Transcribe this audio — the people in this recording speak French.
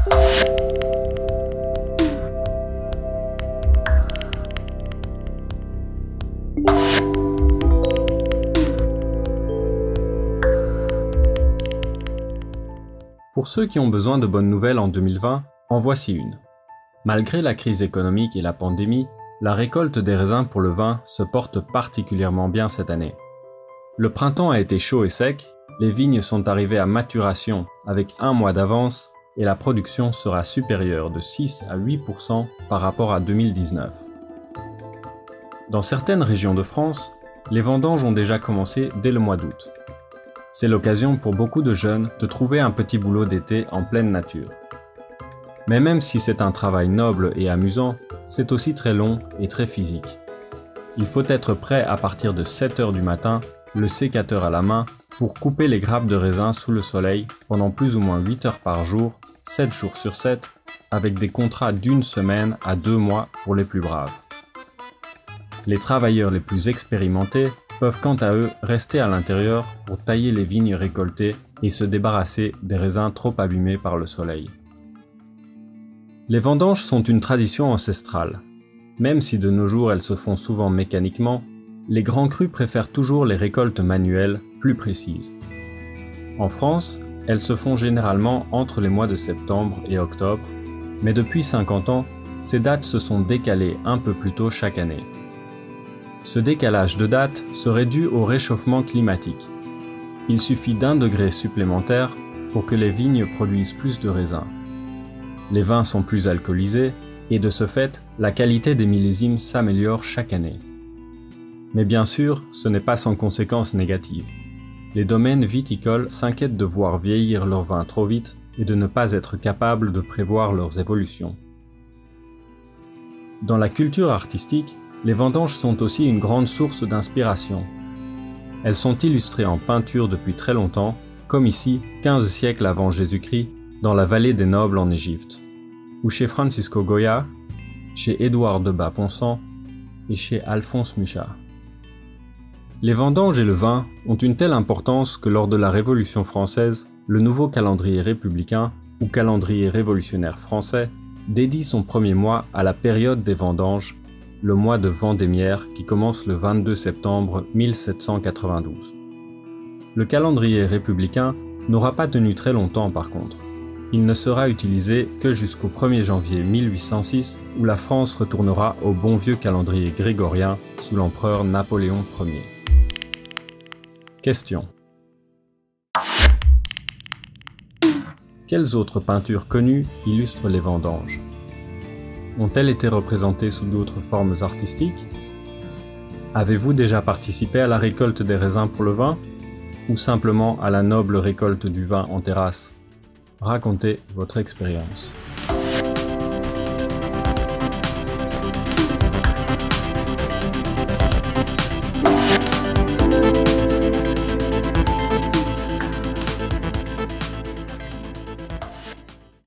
Pour ceux qui ont besoin de bonnes nouvelles en 2020, en voici une. Malgré la crise économique et la pandémie, la récolte des raisins pour le vin se porte particulièrement bien cette année. Le printemps a été chaud et sec, les vignes sont arrivées à maturation avec 1 mois d'avance et la production sera supérieure de 6 à 8% par rapport à 2019. Dans certaines régions de France, les vendanges ont déjà commencé dès le mois d'août. C'est l'occasion pour beaucoup de jeunes de trouver un petit boulot d'été en pleine nature. Mais même si c'est un travail noble et amusant, c'est aussi très long et très physique. Il faut être prêt à partir de 7 h du matin, le sécateur à la main, pour couper les grappes de raisin sous le soleil pendant plus ou moins 8 heures par jour, 7 jours sur 7, avec des contrats d'1 semaine à 2 mois pour les plus braves. Les travailleurs les plus expérimentés peuvent quant à eux rester à l'intérieur pour tailler les vignes récoltées et se débarrasser des raisins trop abîmés par le soleil. Les vendanges sont une tradition ancestrale. Même si de nos jours elles se font souvent mécaniquement, les grands crus préfèrent toujours les récoltes manuelles plus précises. En France, elles se font généralement entre les mois de septembre et octobre, mais depuis 50 ans, ces dates se sont décalées un peu plus tôt chaque année. Ce décalage de date serait dû au réchauffement climatique. Il suffit d'1 degré supplémentaire pour que les vignes produisent plus de raisins. Les vins sont plus alcoolisés et de ce fait, la qualité des millésimes s'améliore chaque année. Mais bien sûr, ce n'est pas sans conséquences négatives. Les domaines viticoles s'inquiètent de voir vieillir leurs vins trop vite et de ne pas être capables de prévoir leurs évolutions. Dans la culture artistique, les vendanges sont aussi une grande source d'inspiration. Elles sont illustrées en peinture depuis très longtemps, comme ici, 15 siècles avant Jésus-Christ, dans la vallée des Nobles en Égypte, ou chez Francisco Goya, chez Édouard de Bas-Ponsant et chez Alphonse Mucha. Les vendanges et le vin ont une telle importance que lors de la Révolution française, le nouveau calendrier républicain, ou calendrier révolutionnaire français, dédie son premier mois à la période des vendanges, le mois de Vendémiaire qui commence le 22 septembre 1792. Le calendrier républicain n'aura pas tenu très longtemps par contre. Il ne sera utilisé que jusqu'au 1er janvier 1806 où la France retournera au bon vieux calendrier grégorien sous l'empereur Napoléon Ier. Question. Quelles autres peintures connues illustrent les vendanges? Ont-elles été représentées sous d'autres formes artistiques? Avez-vous déjà participé à la récolte des raisins pour le vin? Ou simplement à la noble récolte du vin en terrasse? Racontez votre expérience.